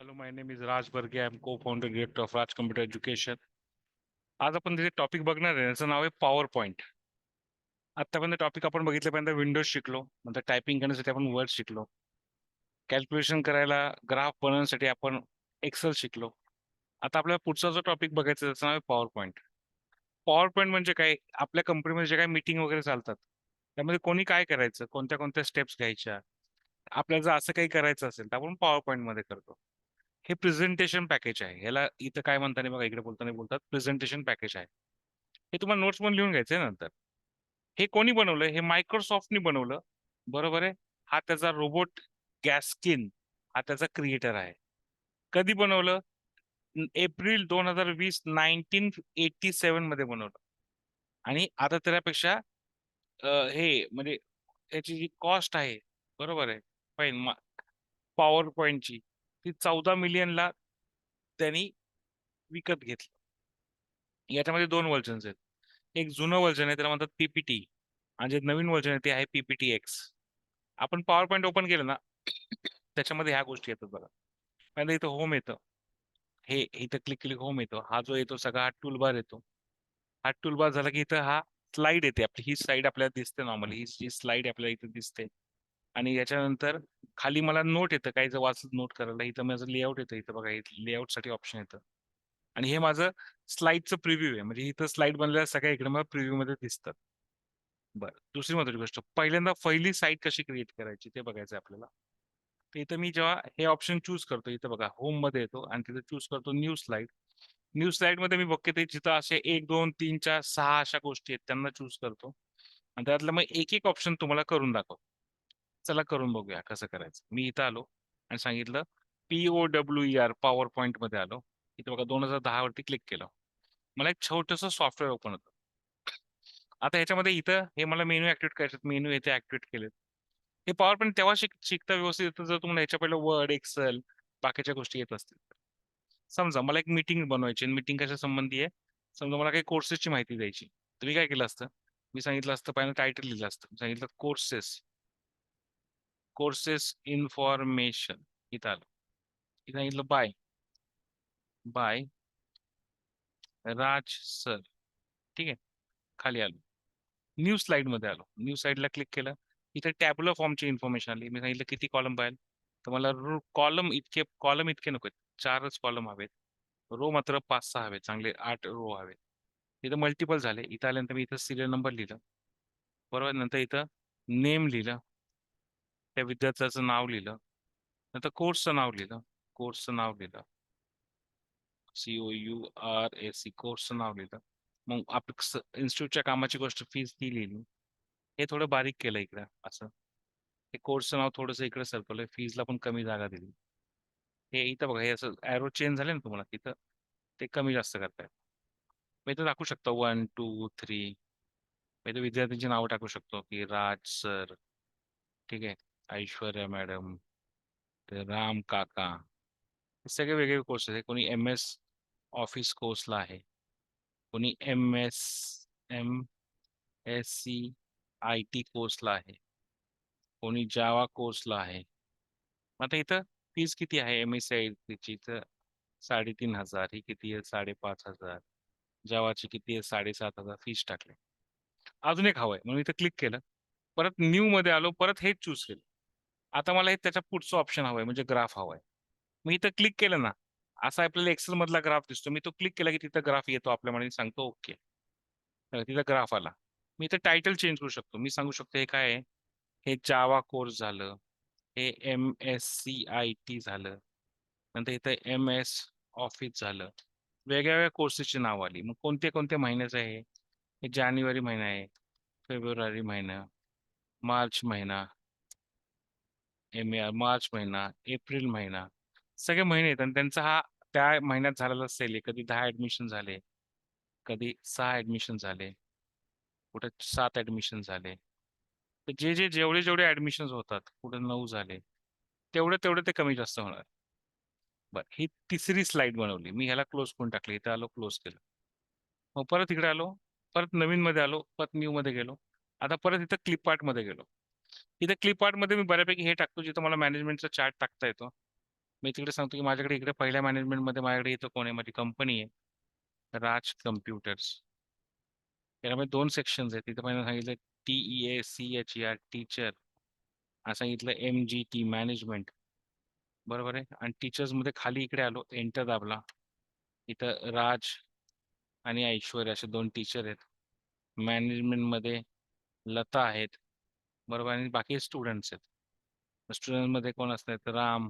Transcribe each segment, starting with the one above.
Hello, my name is Raj Barge. I'm co-founder director of Raj Computer Education. आज आपण जे topic बघणार आहे त्याचं नाव आहे पॉवर पॉईंट. आतापर्यंत टॉपिक आपण बघितल्यापर्यंत विंडोज शिकलो, नंतर टायपिंग करण्यासाठी आपण वर्ड शिकलो, कॅल्क्युलेशन करायला ग्राफ बनवण्यासाठी आपण एक्सेल शिकलो. आता आपल्याला पुढचा जो टॉपिक बघायचा आहे त्याचं नाव आहे पॉवर पॉईंट. पॉवर पॉईंट म्हणजे काय? आपल्या कंपनीमध्ये जे काही मीटिंग वगैरे चालतात त्यामध्ये कोणी काय करायचं, कोणत्या कोणत्या स्टेप्स घ्यायच्या, आपल्याला जर असं काही करायचं असेल तर आपण पॉवर पॉईंट मध्ये करतो. हे प्रेझेंटेशन पॅकेज आहे. ह्याला इथं काय म्हणताना बघा, इकडे बोलताना बोलतात प्रेझेंटेशन पॅकेज आहे. हे तुम्हाला नोट्स पण लिहून घ्यायचंय नंतर. हे कोणी बनवलं? हे मायक्रोसॉफ्टनी बनवलं. बरोबर आहे. हा त्याचा रोबोट गॅस्किन हा त्याचा क्रिएटर आहे. कधी बनवलं? एप्रिल 2020 1987 मध्ये बनवलं. आणि आता त्याच्यापेक्षा हे म्हणजे याची जी कॉस्ट आहे, बरोबर आहे, फाईन, पॉवर पॉईंटची ती 14 मिलियनला त्यांनी विकत घेतलं. याच्यामध्ये दोन व्हर्जन्स आहेत. एक जुनं व्हर्जन आहे त्याला म्हणतात पीपीटी, आणि जे नवीन व्हर्जन आहे ते आहे पीपीटी एक्स. आपण पॉवर पॉईंट ओपन केलं ना त्याच्यामध्ये ह्या गोष्टी येतात बघा. पहिल्यांदा इथं होम येतं, हे इथं क्लिक क्लिक होम येतो, हा जो येतो सगळा हा टूलबार येतो. हा टूलबार झाला की इथं हा स्लाइड येते आपली, ही स्लाइड आपल्याला दिसते नॉर्मली, ही जी स्लाइड आपल्याला इथं दिसते. आणि याच्यानंतर खाली मला नोट येतं, काही जर वाचत नोट करायला, इथं माझं लेआउट येतं, इथं बघा लेआउट साठी ऑप्शन येतं. आणि हे माझं स्लाइडचं प्रिव्ह्यू आहे, म्हणजे इथं स्लाइड बनलेल्या सगळ्या इकडे मला प्रिव्ह्यू मध्ये दिसतात. बरं, दुसरी महत्वाची गोष्ट, पहिल्यांदा पहिली साईट कशी क्रिएट करायची ते बघायचं आपल्याला. तर इथं मी जेव्हा हे ऑप्शन चूज करतो, इथं बघा होम मध्ये येतो आणि तिथे चूज करतो न्यू स्लाइड. न्यू स्लाइड मध्ये मी बघते ते जिथं असे 1 2 3 4 6 अशा गोष्टी आहेत त्यांना चूज करतो, आणि त्यातलं मग एक एक ऑप्शन तुम्हाला करून दाखवतो. चला करून बघूया कसं करायचं. मी इथं आलो आणि सांगितलं POWER, पॉवर पॉईंट मध्ये आलो. इथं बघा 2010 वरती क्लिक केलं, मला एक छोटस सॉफ्टवेअर ओपन होतं. आता ह्याच्यामध्ये इथं हे मला मेनू ऍक्टिव्हेट करायचे, मेनू येथे ऍक्टिव्हेट केलेत. हे पॉवर पॉईंट तेव्हा शिकता व्यवस्थित येतं जर तुम्हाला ह्याच्या पहिलं वर्ड, एक्सेल, बाकीच्या गोष्टी येत असतील. समजा मला एक मीटिंग बनवायची, मीटिंग कशा संबंधी आहे, समजा मला काही कोर्सेसची माहिती द्यायची, तर मी काय केलं असतं, मी सांगितलं असतं पहिलं टायटल लिहिलं असतं, सांगितलं कोर्सेस, कोर्सेस इन्फॉर्मेशन. इथं आलं, इथं सांगितलं बाय बाय राज सर. ठीक आहे, खाली आलो, न्यू स्लाइड मध्ये आलो, न्यू स्लाइडला क्लिक केलं, इथे टॅब्युलर फॉर्मची इन्फॉर्मेशन आली. मी सांगितलं किती कॉलम पाहिजे, तर मला कॉलम इतके नको, 4च कॉलम हवेत, रो मात्र 5 6 हवेत, चांगले 8 रो हवेत. इथं मल्टिपल झाले. इथं आल्यानंतर मी इथं सिरियल नंबर लिहिलं, बरोबर, नंतर इथं नेम लिहिलं, त्या विद्यार्थ्याचं नाव लिहिलं, नंतर कोर्सचं नाव लिहिलं, कोर्सचं नाव लिहिलं, COURSE, कोर्सचं नाव लिहिलं. मग इन्स्टिट्यूटच्या कामाची गोष्ट, फीस ती लिहिली. हे थोडं बारीक केलं इकडं असं, हे कोर्सचं नाव थोडंसं इकडे सरकवलंय, फीजला पण कमी जागा दिली. हे इथं बघा, हे असं ॲरो चेंज झाले ना तुम्हाला, तिथं ते कमी जास्त करताय. मी इथं दाखवू शकतो 1 2 3. मी इथं विद्यार्थ्यांची नावं टाकू शकतो की राज सर, ठीक आहे, ऐश्वर्या मॅडम, ते राम काका. हे सगळे वेगवेगळे कोर्सेस आहे. कोणी MS ऑफिस कोर्सला आहे, कोणी MSc IT कोर्सला आहे, कोणी जावा कोर्सला आहे. मग आता इथं फीस किती आहे MSc तर 3,500, ही किती आहे 5,500, जावाची किती आहे 7,500, फीस टाकले. अजून एक हवंय म्हणून इथं क्लिक केलं, परत न्यू मध्ये आलो, परत हेच चूज केलं. आता मला हे त्याच्या पुढचं ऑप्शन हवंय, म्हणजे ग्राफ हवाय. मी इथं क्लिक केलं ना, असा आपल्याला एक्सेल मधला ग्राफ दिसतो. मी तो क्लिक केला की तिथं ग्राफ येतो आपल्या मनाने, सांगतो ओके, तिथं ग्राफ आला. मी इथं टायटल चेंज करू शकतो. मी सांगू शकतो हे काय आहे, हे जावा कोर्स झालं, हे MSc IT झालं, नंतर इथं MS ऑफिस झालं. वेगळ्या वेगळ्या कोर्सेसची नाव आली. मग कोणते कोणते महिन्याचं आहे, हे जानेवारी महिना आहे, फेब्रुवारी महिना, मार्च महिना, मार्च महिना, एप्रिल महिना, सगळे महिने आहेत. आणि त्यांचा हा त्या महिन्यात झालेला सेल आहे. कधी 10 ऍडमिशन झाले, कधी 6 ऍडमिशन झाले, कुठे 7 ऍडमिशन झाले. तर जेवढे जेवढे ऍडमिशन होतात, कुठे 9 झाले, तेवढे तेवढे ते कमी जास्त होणार. बर, ही तिसरी स्लाइड बनवली मी, ह्याला क्लोज करून टाकली, इथे आलो क्लोज केलं. मग परत इकडे आलो, परत नवीन मध्ये आलो, परत न्यू मध्ये गेलो. आता परत इथं क्लिप आर्ट मध्ये गेलो. इथे क्लिप आर्ट मध्ये मी बऱ्यापैकी हे टाकतो जिथं मला मॅनेजमेंटचा चार्ट टाकता येतो. मी तिकडे सांगतो की माझ्याकडे इकडे पहिल्या मॅनेजमेंट मध्ये माझ्याकडे इथं कोण आहे, माझी कंपनी आहे राज कम्प्युटर्स. त्यामध्ये दोन सेक्शन्स आहेत. तिथं पहिलं सांगितलं TEACHER टीचर, असं सांगितलं MGT मॅनेजमेंट. बरोबर आहे. आणि टीचर्स मध्ये खाली इकडे आलो, एंटर दाबला. इथं राज आणि ऐश्वर्या असे दोन टीचर आहेत. मॅनेजमेंट मध्ये लता आहेत. बरोबर. आणि बाकी स्टुडंट्स आहेत. स्टुडंट मध्ये कोण असतात, राम,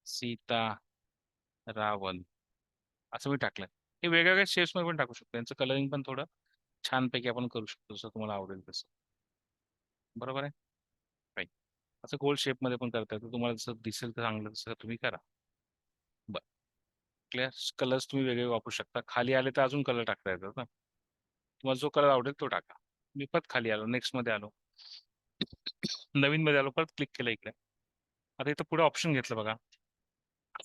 सीता, रावण, असं मी टाकलं. हे वेगवेगळ्या शेप्स मध्ये पण टाकू शकतो. यांचं कलरिंग पण थोडं छानपैकी आपण करू शकतो, जसं तुम्हाला आवडेल तसं. बरोबर आहे. Right. असं गोल शेप मध्ये पण करता येतं. तुम्हाला जसं दिसेल तर चांगलं तसं तुम्ही करा. बरं. क्लिअर. कलर्स तुम्ही वेगळे वापरू शकता. खाली आले तर अजून कलर टाकता येतात ना. तुम्हाला जो कलर आवडेल तो टाका. मी परत खाली आलो, नेक्स्ट मध्ये आलो, नवीन मध्ये आलो, परत क्लिक केलं इकडे. आता इथं पुढे ऑप्शन घेतलं बघा.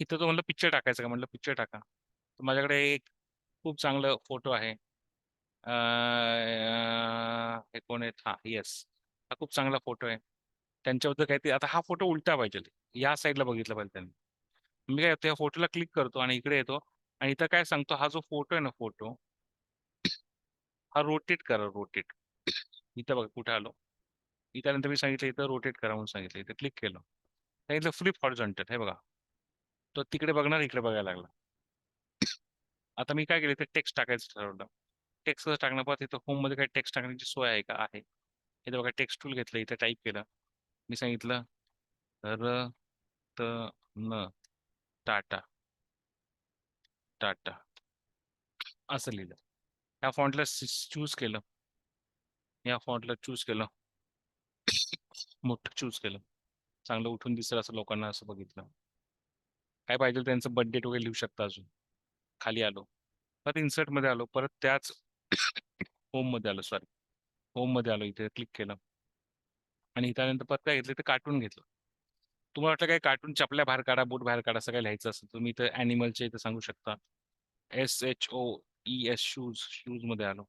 इथं तो म्हणलं पिक्चर टाकायचं का, म्हणलं पिक्चर टाका. तर माझ्याकडे एक खूप चांगलं फोटो आहे. हे कोण आहेत, हा येस, हा खूप चांगला फोटो आहे. त्यांच्याबद्दल काहीतरी. आता हा फोटो उलटा पाहिजे, या साईडला बघितलं पाहिजे त्यांनी. मी काय होतं, या फोटोला क्लिक करतो आणि इकडे येतो. आणि इथं काय सांगतो, हा जो फोटो आहे ना, फोटो हा रोटेट करा, रोटेट. इथं बघा कुठे आलो. इथं नंतर मी सांगितलं इथं रोटेट करा म्हणून सांगितलं, इथं क्लिक केलं, सांगितलं फ्लिप हॉरिझॉन्टल. हे बघा, तो तिकडे बघणार, इकडे बघायला लागला. आता मी काय केलं, इथे टेक्स्ट टाकायचं ठरवलं. टेक्स्ट कसं टाकणार, परत इथं होम मध्ये काही टेक्स्ट टाकण्याची सोय आहे का, आहे. इथं बघा टेक्स्ट टूल घेतलं, इथं टाईप केलं. मी सांगितलं र त न टाटा, टाटा असं लिहिलं. ह्या फॉन्टला चूज केलं, या फॉन्टला चूज केलं, मोठं चूज केलं, चांगलं उठून दिसेल असं लोकांना असं बघितलं. काय पाहिजे त्यांचं बर्थ डेट वगैरे लिहू शकता अजून. खाली आलो, परत इन्सर्ट मध्ये आलो, परत त्याच होम मध्ये आलो, सॉरी होम मध्ये आलो, इथे क्लिक केलं. आणि इथं परत काय घेतलं, तर कार्टून घेतलं. तुम्हाला वाटलं काय, कार्टून चपल्या बाहेर काढा, बूट बाहेर काढा, असं काय लिहायचं असेल तुम्ही इथं अॅनिमलच्या इथं सांगू शकता. SHOES शूज, शूज मध्ये आलो.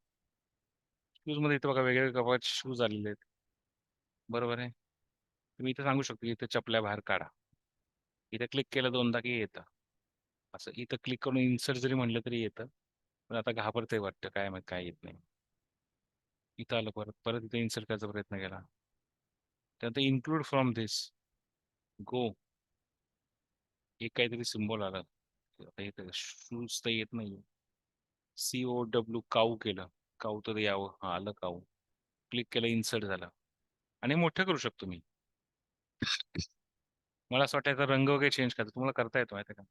शूज मध्ये इथं बघा वेगवेगळे प्रकारचे शूज आलेले आहेत. बरोबर आहे. तुम्ही इथं सांगू शकतो इथं चपल्या बाहेर काढा. इथं क्लिक केलं दोनदा की येतं. असं इथं क्लिक करून इन्सर्ट जरी म्हटलं तरी येतं. पण आता घाबरतंय वाटतं, काय माहित काय येत नाही. इथं आलं, परत परत इथं इन्सर्ट करायचा प्रयत्न केला. त्यानंतर इन्क्लूड फ्रॉम धिस, गो, एक काहीतरी सिम्बॉल आला. आता इथं शूज तर येत नाही. COW, काऊ केलं. काऊ तर यावं, हा आलं काऊ. क्लिक केलं, इन्सर्ट झालं. आणि मोठं करू शकतो मी. मला असं वाटतं याचा रंग वगैरे चेंज करायचा, तुम्हाला करता येतो माहिती का.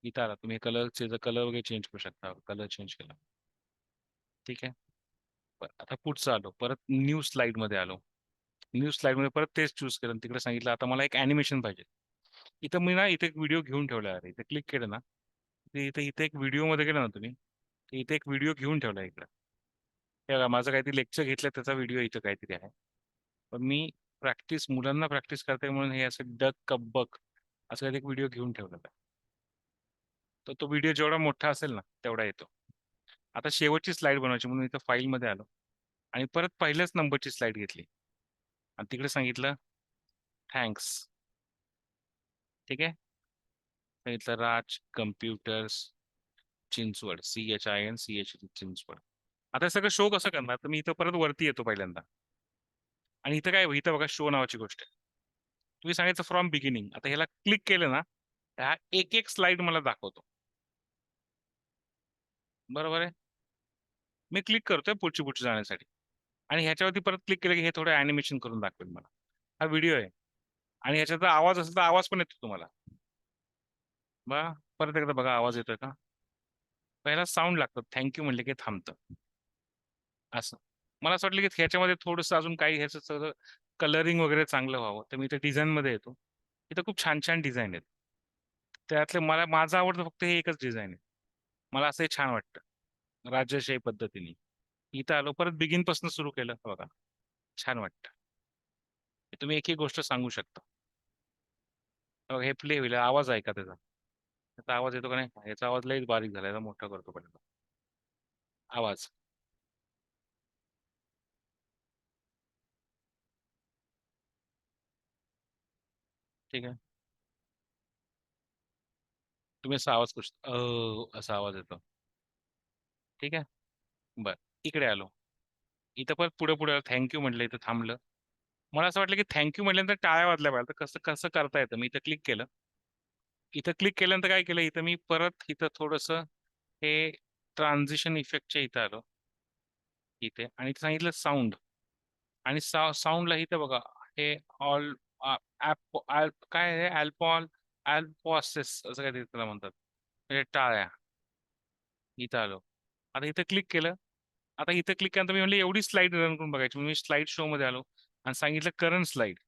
इथं आला तुम्ही, कलरचे कलर वगैरे चेंज करू शकता. कलर चेंज केला, ठीक आहे. आता पुढचं आलो, परत न्यू स्लाइड मध्ये आलो. न्यू स्लाइड मध्ये परत तेच चूज केलं, तिकडे सांगितलं आता मला एक अॅनिमेशन पाहिजे. इथं मी ना, इथे एक व्हिडिओ घेऊन ठेवला आहे. इथे क्लिक केलं ना, इथे इथे एक व्हिडिओ मध्ये गेलं ना तुम्ही, तर इथे एक व्हिडिओ घेऊन ठेवला इकडे. हे बघा, माझं काहीतरी लेक्चर घेतलं त्याचा व्हिडिओ इथं काहीतरी आहे. पण मी प्रॅक्टिस, मुलांना प्रॅक्टिस करते म्हणून हे असं डक कब्बक असं काही एक व्हिडिओ घेऊन ठेवला आहे. तर तो व्हिडिओ जेवढा मोठा असेल ना, तेवढा येतो. आता शेवटची स्लाइड बनवायची म्हणून इथं फाईल मध्ये आलो आणि परत पहिल्याच नंबरची स्लाइड घेतली आणि तिकडे सांगितलं थँक्स. ठीक आहे. सांगितलं राज कम्प्युटर्स चिंचवड, CHINCH चिंचवड. आता हे सगळं शो कसं करणार, तर मी इथं परत वरती येतो पहिल्यांदा. आणि इथं काय, इथं बघा शो नावाची गोष्ट आहे. तुम्ही सांगायचं फ्रॉम बिगिनिंग. आता ह्याला क्लिक केलं ना, हा एक एक स्लाइड मला दाखवतो. बरोबर आहे. मी क्लिक करतोय पुढची पुढची जाण्यासाठी. आणि ह्याच्यावरती परत क्लिक केलं की हे थोडं अॅनिमेशन करून दाखवेल मला. हा व्हिडिओ आहे. आणि ह्याच्यात आवाज असेल तर आवाज पण येतो तुम्हाला. बघा, परत एकदा बघा आवाज येतोय का. पहिला साऊंड लागतं, थँक्यू म्हणले की थांबतं. असं मला असं वाटलं की ह्याच्यामध्ये थोडंसं अजून काही ह्याचं सगळं कलरिंग वगैरे चांगलं व्हावं, तर मी इथे डिझाईन मध्ये येतो. इथं खूप छान छान डिझाईन आहेत. त्यातले मला माझं आवडतं फक्त हे एकच डिझाईन आहे. मला असं हे छान वाटतं राजशाही पद्धतीने. इथं आलो, परत बिगिन पासून सुरू केलं, बघा छान वाटतं. तुम्ही एक एक गोष्ट सांगू शकता. बघा, हे प्ले होईल, आवाज ऐका त्याचा. त्याचा आवाज येतो का नाही, याचा आवाज लईच बारीक झाला, याचा मोठा करतो पहिल्यांदा आवाज. ठीक आहे. तुम्ही असा आवाज करू शकता, असा आवाज येतो. ठीक आहे. बर, इकडे आलो. इथं परत पुढे पुढे थँक्यू म्हटलं, इथं थांबलं. मला असं वाटलं की थँक्यू म्हटल्यानंतर टाळ्या वाजल्या पाहिजे, तर कसं कसं करता येतं. मी इथं क्लिक केलं. इथं क्लिक केल्यानंतर काय केलं, इथं मी परत इथं थोडस हे ट्रान्झिशन इफेक्टच्या इथं आलो इथे, आणि इथे सांगितलं साऊंड. आणि साऊंडला इथं बघा, हे ऑल काय आहे, अल्पॉल अल्पॉसेस असं काय त्याला म्हणतात, म्हणजे टाळ्या. इथं आलो. आता इथं क्लिक केलं. आता इथं क्लिक केल्यानंतर मी म्हणलं एवढी स्लाइड रन करून बघायची, मी स्लाइड शो मध्ये आलो आणि सांगितलं करंट स्लाइड.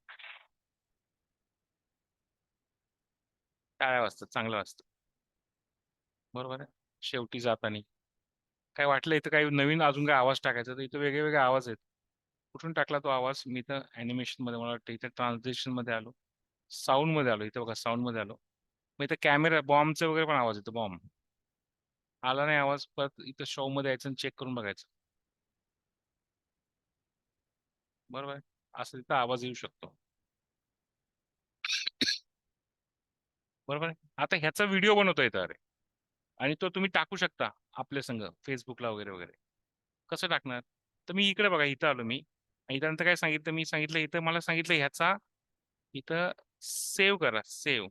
टाळ्या वाजतात, चांगलं वाजतं. बरोबर आहे. शेवटी जाताना काय वाटलं इथं काही नवीन अजून काय आवाज टाकायचा, तर इथं वेगळे वेगळे आवाज आहेत. कुठून टाकला तो आवाज, मी इथं अॅनिमेशन मध्ये, मला वाटतं इथे ट्रान्सलेशन मध्ये आलो, साऊंड मध्ये आलो. इथं बघा साऊंड मध्ये आलो. मग इथं कॅमेरा बॉम्बचा वगैरे पण आवाज येतो. बॉम्ब आला नाही आवाज, परत इथं शो मध्ये यायचं आणि चेक करून बघायचं. बरोबर आहे. असं तिथं आवाज येऊ शकतो. बरोबर आहे. आता ह्याचा व्हिडिओ बनवता येतो अरे, आणि तो तुम्ही टाकू शकता आपल्या संग फेसबुकला वगैरे वगैरे. कसं टाकणार? तर मी इकडे बघा, इथं आलो मी. आणि त्यानंतर काय सांगितलं, मी सांगितलं इथं, मला सांगितलं ह्याचा इथं सेव्ह करा, सेव्ह.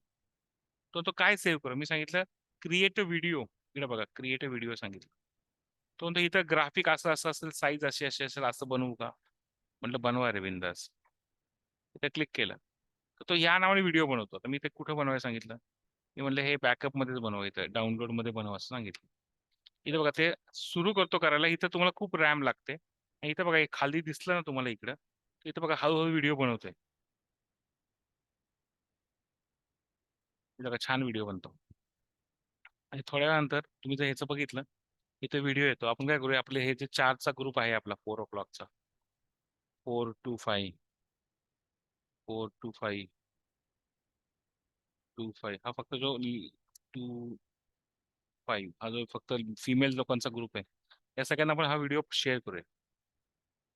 तो काय सेव्ह करू, मी सांगितलं क्रिएट अ व्हिडिओ. इकडे बघा, क्रिएट अ व्हिडिओ सांगितलं. तो म्हणतो इथं ग्राफिक असं असं असेल, साईज अशी अशी असेल, असं बनवू का? म्हटलं बनवा रे बिंदास. इथं क्लिक केलं तर तो या नावाने व्हिडिओ बनवतो. तर मी ते कुठं बनवायला सांगितलं, मी म्हणलं हे बॅकअप मध्येच बनवा, इथं डाउनलोड मध्ये बनवा असं सांगितलं. इथं बघा ते सुरू करतो करायला. इथं तुम्हाला खूप रॅम लागते. आणि इथं बघा, हे खाली दिसलं ना तुम्हाला इकडं, तर इथं बघा हळूहळू व्हिडिओ बनवतोय. इथं बघा छान व्हिडिओ बनतो. आणि थोड्या वेळानंतर तुम्ही जर ह्याचं बघितलं, इथे व्हिडिओ येतो. आपण काय करूया, आपले हे जे चारचा ग्रुप आहे आपला 4 o'clockचा, 4 to 5, 4 to 5, 2 5, हा फक्त जो 2 5 हा जो फक्त फिमेल लोकांचा ग्रुप आहे, या सगळ्यांना आपण हा व्हिडिओ शेअर करूया.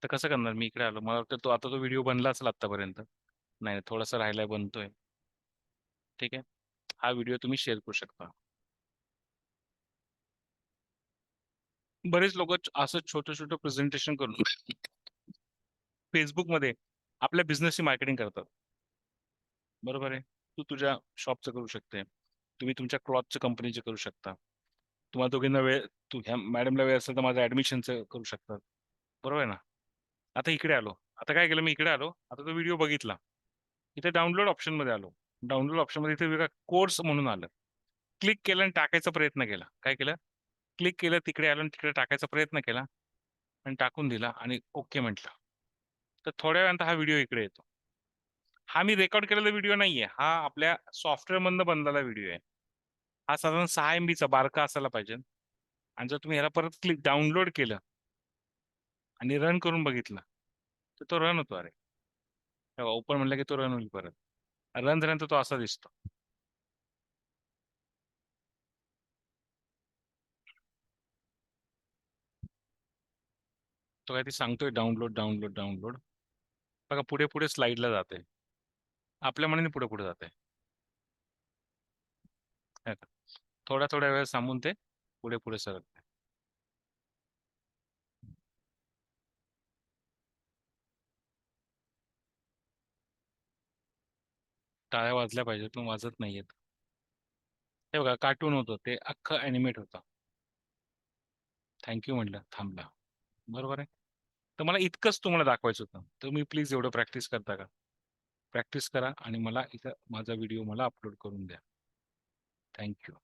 तर कसं करणार, मी इकडे आलो. मला वाटतं तो आता तो व्हिडिओ बनला असेल आतापर्यंत. नाही, थोडासा राहिलाय, बनतोय. ठीक आहे. हा व्हिडिओ तुम्ही शेअर करू शकता. बरेच लोक असं छोटं छोटं प्रेझेंटेशन करून फेसबुकमध्ये आपल्या बिझनेसची मार्केटिंग करतात. बरोबर आहे. तू तुझ्या शॉपचं करू शकते, तुम्ही तुमच्या क्लॉथच्या कंपनीचे करू शकता, तुम्हाला दोघींना वेळ, तू ह्या मॅडमला वेळ असेल तर माझं ऍडमिशनचं करू शकतात. बरोबर आहे ना. आता इकडे आलो. आता काय केलं, मी इकडे आलो. आता तो व्हिडिओ बघितला. इथे डाउनलोड ऑप्शन मध्ये आलो. डाउनलोड ऑप्शन मध्ये इथे वेगळा कोर्स म्हणून आलं. क्लिक केलं आणि टाकायचा प्रयत्न केला. काय केलं, क्लिक केलं, तिकडे आलो आणि तिकडे टाकायचा प्रयत्न केला आणि टाकून दिला आणि ओके म्हटलं. तर थोड्या वेळानंतर हा व्हिडिओ इकडे येतो. हा मी रेकॉर्ड केलेला व्हिडिओ नाहीये, हा आपल्या सॉफ्टवेअर मधनं बनलेला व्हिडिओ आहे. हा साधारण 6 MB चा बारका असायला पाहिजे. आणि जर तुम्ही ह्याला परत क्लिक डाउनलोड केलं आणि रन करून बघितलं, तर तो रन होतो. अरे, ओपन म्हणलं की तो रन होईल परत. रन झाल्यानंतर तो असा दिसतो. तो काय ते सांगतोय डाउनलोड डाउनलोड डाउनलोड. बघा पुढे पुढे स्लाइडला जाते, आपल्या मनाने पुढे पुढे जाते. थोड्या थोड्या वेळ थांबून ते पुढे पुढे सरकते. टाळ्या वाजल्या पाहिजे, पण वाजत नाहीयेत. हे बघा, कार्टून होतं ते अख्खं अॅनिमेट होतं. थँक्यू म्हटलं, थांबला. बरोबर आहे. तर मला इतकंच तुम्हाला दाखवायचं होतं. तर मी प्लीज एवढं प्रॅक्टिस करता का? प्रॅक्टिस करा आणि मला इथं माझा व्हिडिओ मला अपलोड करून द्या. थँक्यू.